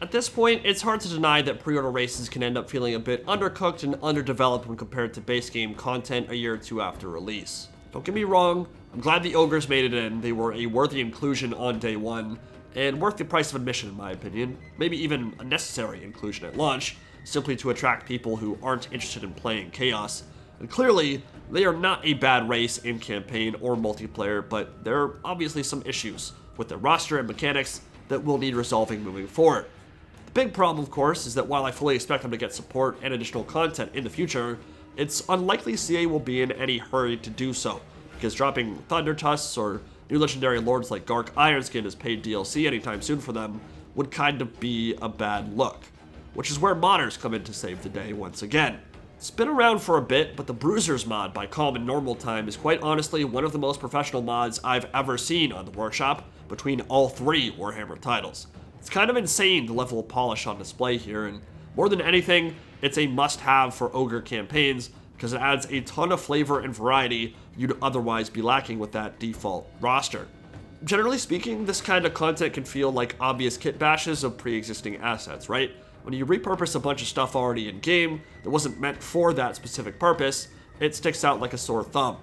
At this point, it's hard to deny that pre-order races can end up feeling a bit undercooked and underdeveloped when compared to base game content a year or two after release. Don't get me wrong, I'm glad the Ogres made it in. They were a worthy inclusion on day one, and worth the price of admission in my opinion, maybe even a necessary inclusion at launch, simply to attract people who aren't interested in playing Chaos. And clearly, they are not a bad race in campaign or multiplayer, but there are obviously some issues with their roster and mechanics that will need resolving moving forward. The big problem, of course, is that while I fully expect them to get support and additional content in the future, it's unlikely CA will be in any hurry to do so, because dropping Thunder Tusks or new legendary lords like Gark Ironskin as paid DLC anytime soon for them would kind of be a bad look, which is where modders come in to save the day once again. It's been around for a bit, but the Bruisers mod by Calm in Normal Time is quite honestly one of the most professional mods I've ever seen on the workshop between all three Warhammer titles. It's kind of insane the level of polish on display here, and more than anything, it's a must-have for Ogre campaigns because it adds a ton of flavor and variety you'd otherwise be lacking with that default roster. Generally speaking, this kind of content can feel like obvious kit bashes of pre-existing assets, right? When you repurpose a bunch of stuff already in-game that wasn't meant for that specific purpose, it sticks out like a sore thumb.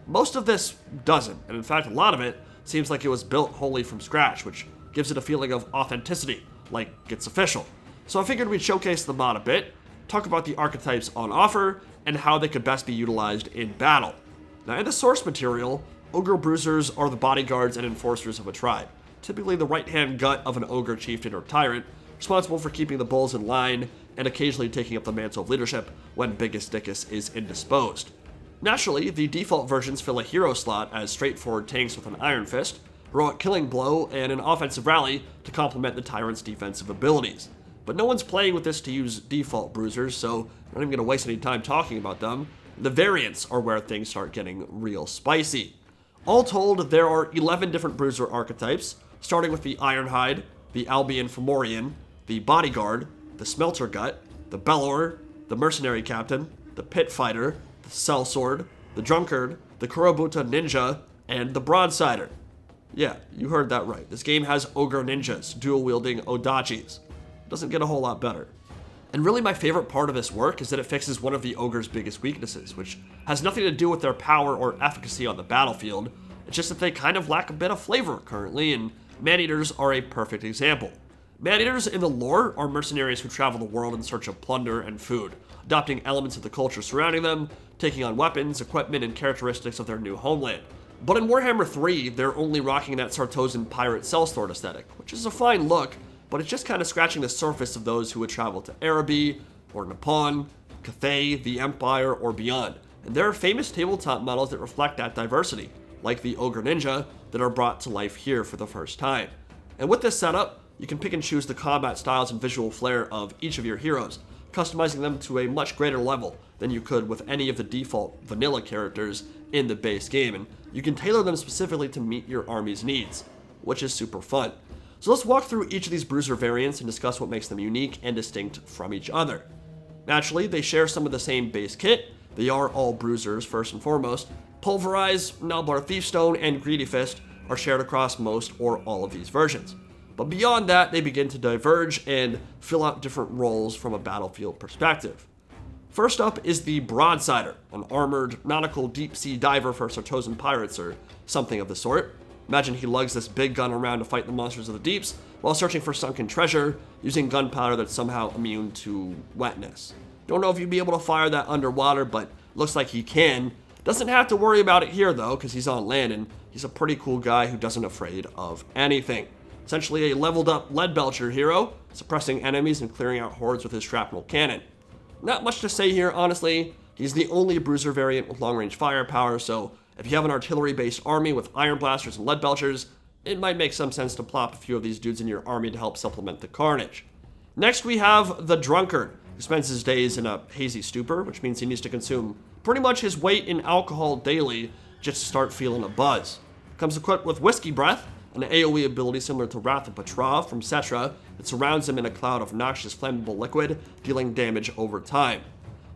Most of this doesn't, and in fact a lot of it seems like it was built wholly from scratch, which gives it a feeling of authenticity, like it's official. So I figured we'd showcase the mod a bit, talk about the archetypes on offer, and how they could best be utilized in battle. Now in the source material, Ogre Bruisers are the bodyguards and enforcers of a tribe, typically the right-hand gut of an Ogre chieftain or tyrant, responsible for keeping the bulls in line and occasionally taking up the mantle of leadership when Biggest Dickus is indisposed. Naturally, the default versions fill a hero slot as straightforward tanks with an Iron Fist, heroic Killing Blow, and an offensive rally to complement the tyrant's defensive abilities. But no one's playing with this to use default bruisers, so I'm not even going to waste any time talking about them. The variants are where things start getting real spicy. All told, there are 11 different bruiser archetypes, starting with the Ironhide, the Albion Fomorian, the Bodyguard, the Smeltergut, the Bellower, the Mercenary Captain, the Pit Fighter, the Sellsword, the Drunkard, the Kurobuta Ninja, and the Broadsider. Yeah, you heard that right. This game has Ogre Ninjas, dual-wielding Odachis. Doesn't get a whole lot better. And really my favorite part of this work is that it fixes one of the Ogre's biggest weaknesses, which has nothing to do with their power or efficacy on the battlefield. It's just that they kind of lack a bit of flavor currently, and man-eaters are a perfect example. Man-eaters in the lore are mercenaries who travel the world in search of plunder and food, adopting elements of the culture surrounding them, taking on weapons, equipment, and characteristics of their new homeland. But in Warhammer 3, they're only rocking that Sartosan pirate sellsword aesthetic, which is a fine look, but it's just kind of scratching the surface of those who would travel to Araby, or Nippon, Cathay, the Empire, or beyond. And there are famous tabletop models that reflect that diversity, like the Ogre Ninja, that are brought to life here for the first time. And with this setup, you can pick and choose the combat styles and visual flair of each of your heroes, customizing them to a much greater level than you could with any of the default vanilla characters in the base game, and you can tailor them specifically to meet your army's needs, which is super fun. So let's walk through each of these bruiser variants and discuss what makes them unique and distinct from each other. Naturally, they share some of the same base kit. They are all bruisers first and foremost. Pulverize, Nalbar Thiefstone, and Greedy Fist are shared across most or all of these versions. But beyond that, they begin to diverge and fill out different roles from a battlefield perspective. First up is the Broadsider, an armored, nautical deep-sea diver for Sartosan pirates or something of the sort. Imagine he lugs this big gun around to fight the monsters of the deeps while searching for sunken treasure using gunpowder that's somehow immune to wetness. Don't know if you'd be able to fire that underwater, but looks like he can. Doesn't have to worry about it here though, because he's on land and he's a pretty cool guy who doesn't afraid of anything. Essentially a leveled up lead belcher hero, suppressing enemies and clearing out hordes with his shrapnel cannon. Not much to say here, honestly. He's the only bruiser variant with long-range firepower, so if you have an artillery-based army with iron blasters and lead belchers, it might make some sense to plop a few of these dudes in your army to help supplement the carnage. Next we have the Drunkard, who spends his days in a hazy stupor, which means he needs to consume pretty much his weight in alcohol daily just to start feeling a buzz. Comes equipped with Whiskey Breath, an AoE ability similar to Wrath of Petrov from Cetra that surrounds him in a cloud of noxious flammable liquid, dealing damage over time.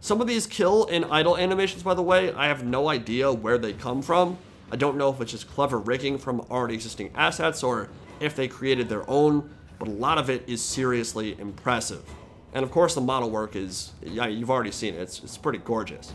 Some of these kill and idle animations, by the way, I have no idea where they come from. I don't know if it's just clever rigging from already existing assets or if they created their own. but a lot of it is seriously impressive. And of course the model work is, yeah, you've already seen it, it's pretty gorgeous.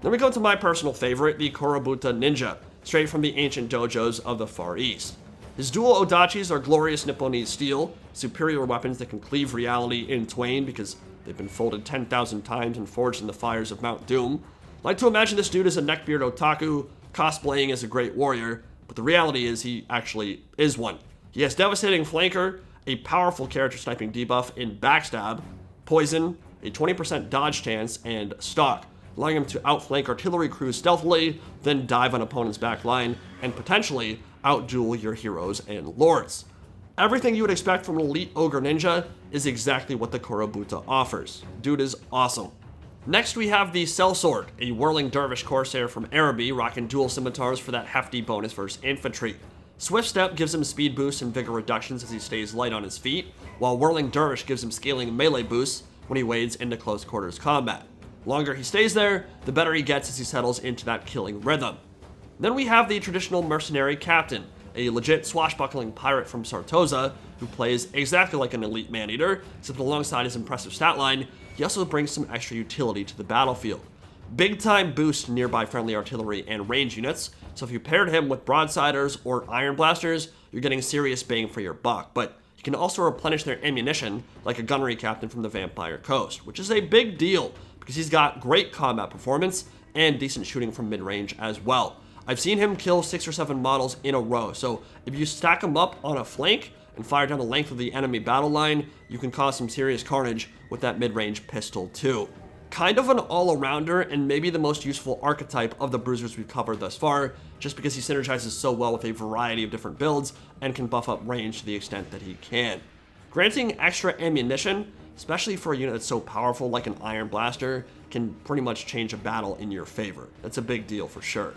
Then we go to my personal favorite, the Kurobuta Ninja, straight from the ancient dojos of the Far East. His dual odachis are glorious Nipponese steel, superior weapons that can cleave reality in twain because they've been folded 10,000 times and forged in the fires of Mount Doom. I like to imagine this dude as a neckbeard otaku, cosplaying as a great warrior, but the reality is he actually is one. He has devastating flanker, a powerful character sniping debuff in backstab, poison, a 20% dodge chance, and stalk, allowing him to outflank artillery crews stealthily, then dive on opponent's back line, and potentially outduel your heroes and lords. Everything you would expect from an elite ogre ninja is exactly what the Kurobuta offers. Dude is awesome. Next we have the Sellsword, a whirling dervish corsair from Araby, rocking dual scimitars for that hefty bonus versus infantry. Swift Step gives him speed boosts and vigor reductions as he stays light on his feet, while Whirling Dervish gives him scaling melee boosts when he wades into close quarters combat. The longer he stays there, the better he gets as he settles into that killing rhythm. Then we have the traditional Mercenary Captain, a legit swashbuckling pirate from Sartosa who plays exactly like an elite man-eater, except alongside his impressive stat line, he also brings some extra utility to the battlefield. Big time boost to nearby friendly artillery and range units, so if you paired him with Broadsiders or Iron Blasters, you're getting serious bang for your buck, but you can also replenish their ammunition like a gunnery captain from the Vampire Coast, which is a big deal because he's got great combat performance and decent shooting from mid-range as well. I've seen him kill 6 or 7 models in a row, so if you stack him up on a flank and fire down the length of the enemy battle line, you can cause some serious carnage with that mid-range pistol too. Kind of an all-arounder and maybe the most useful archetype of the bruisers we've covered thus far, just because he synergizes so well with a variety of different builds and can buff up range to the extent that he can. Granting extra ammunition, especially for a unit that's so powerful like an Iron Blaster, can pretty much change a battle in your favor. That's a big deal for sure.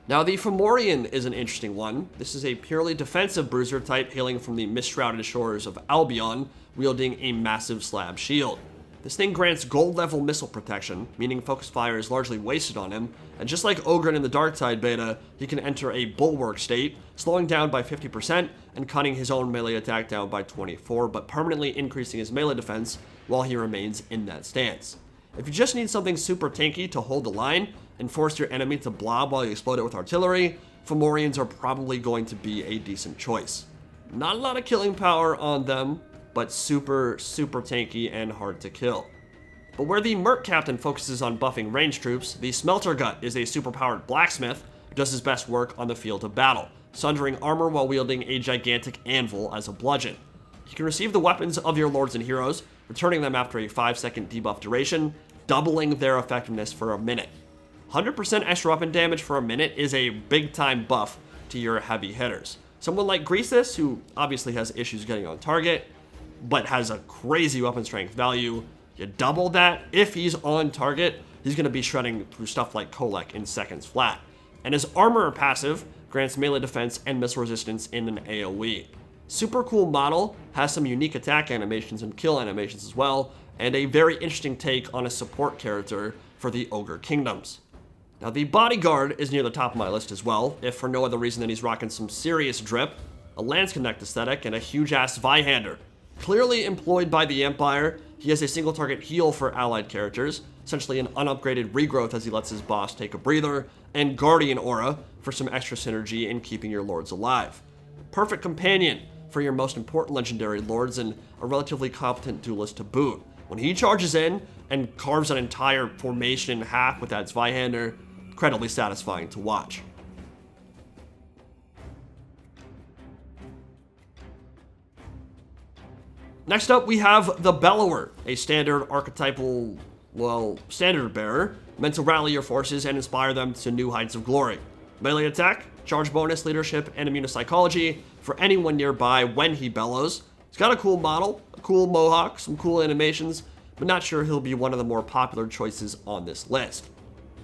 Now the Fomorian is an interesting one. This is a purely defensive bruiser type hailing from the mist-shrouded shores of Albion, wielding a massive slab shield. This thing grants gold level missile protection, meaning focus fire is largely wasted on him, and just like Ogre in the Darkside beta, he can enter a bulwark state, slowing down by 50% and cutting his own melee attack down by 24%, but permanently increasing his melee defense while he remains in that stance. If you just need something super tanky to hold the line and force your enemy to blob while you explode it with artillery, Fomorians are probably going to be a decent choice. Not a lot of killing power on them, but super tanky and hard to kill. But where the Merc Captain focuses on buffing ranged troops, the Smeltergut is a superpowered blacksmith who does his best work on the field of battle, sundering armor while wielding a gigantic anvil as a bludgeon. You can receive the weapons of your lords and heroes, returning them after a 5-second debuff duration, doubling their effectiveness for a minute. 100% extra weapon damage for a minute is a big time buff to your heavy hitters. Someone like Greasus, who obviously has issues getting on target, but has a crazy weapon strength value, you double that, if he's on target, he's going to be shredding through stuff like Kolek in seconds flat. And his armor passive grants melee defense and missile resistance in an AoE. Super cool model, has some unique attack animations and kill animations as well, and a very interesting take on a support character for the Ogre Kingdoms. Now the Bodyguard is near the top of my list as well, if for no other reason than he's rocking some serious drip, a Lance Connect aesthetic, and a huge-ass Zweihander. Clearly employed by the Empire, he has a single target heal for allied characters, essentially an unupgraded regrowth as he lets his boss take a breather, and Guardian Aura for some extra synergy in keeping your lords alive. Perfect companion for your most important legendary lords and a relatively competent duelist to boot. When he charges in and carves an entire formation in half with that Zweihander, incredibly satisfying to watch. Next up, we have the Bellower, a standard archetypal, standard bearer, meant to rally your forces and inspire them to new heights of glory. Melee attack, charge bonus, leadership, and immunopsychology for anyone nearby when he bellows. He's got a cool model, a cool mohawk, some cool animations, but not sure he'll be one of the more popular choices on this list.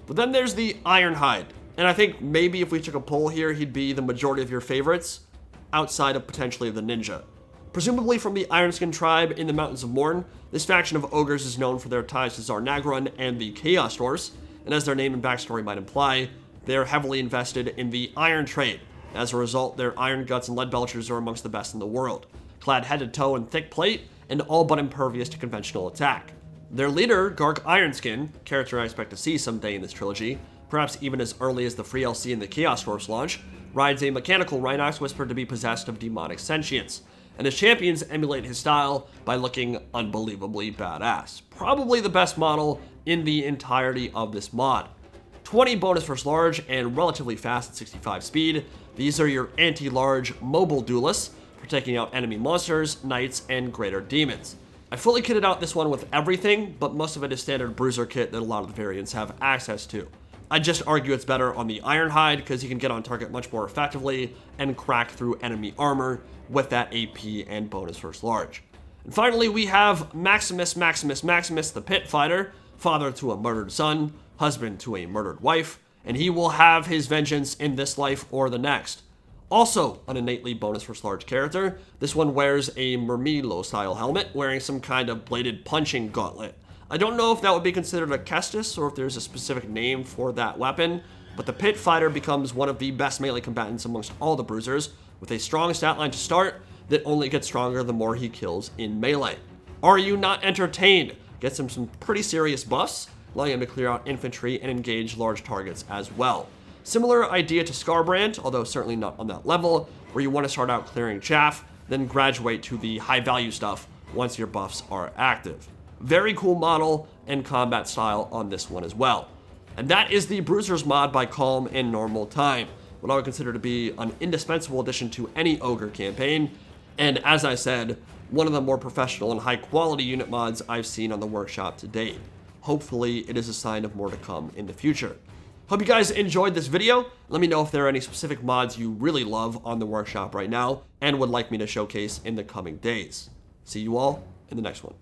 But then there's the Ironhide, and I think maybe if we took a poll here, he'd be the majority of your favorites, outside of potentially the Ninja. Presumably from the Ironskin tribe in the Mountains of Morn, this faction of ogres is known for their ties to Zarnagrun and the Chaos Horse, and as their name and backstory might imply, they're heavily invested in the iron trade. As a result, their iron guts and lead belchers are amongst the best in the world. clad head to toe in thick plate and all but impervious to conventional attack. Their leader, Garg Ironskin, character I expect to see someday in this trilogy, perhaps even as early as the free LC and the Chaos Force launch, rides a mechanical Rhinox whispered to be possessed of demonic sentience, and his champions emulate his style by looking unbelievably badass. Probably the best model in the entirety of this mod. 20 bonus versus large and relatively fast at 65 speed. These are your anti-large mobile duelists for taking out enemy monsters, knights, and greater demons. I fully kitted out this one with everything, but most of it is standard bruiser kit that a lot of the variants have access to. I just argue it's better on the Ironhide because you can get on target much more effectively and crack through enemy armor with that AP and bonus versus large. And finally, we have Maximus the Pit Fighter, father to a murdered son, husband to a murdered wife, and he will have his vengeance in this life or the next. Also, an innately bonus versus large character, this one wears a Mermilo-style helmet, wearing some kind of bladed punching gauntlet. I don't know if that would be considered a Kestis or if there's a specific name for that weapon, but the Pit Fighter becomes one of the best melee combatants amongst all the bruisers, with a strong stat line to start that only gets stronger the more he kills in melee. Are you not entertained? Gets him some pretty serious buffs, allowing him to clear out infantry and engage large targets as well. Similar idea to Scarbrand, although certainly not on that level, where you want to start out clearing chaff, then graduate to the high value stuff once your buffs are active. Very cool model and combat style on this one as well. And that is the Bruisers mod by Calm in normal time, what I would consider to be an indispensable addition to any Ogre campaign, and as I said, one of the more professional and high quality unit mods I've seen on the workshop to date. Hopefully it is a sign of more to come in the future. Hope you guys enjoyed this video. Let me know if there are any specific mods you really love on the workshop right now and would like me to showcase in the coming days. See you all in the next one.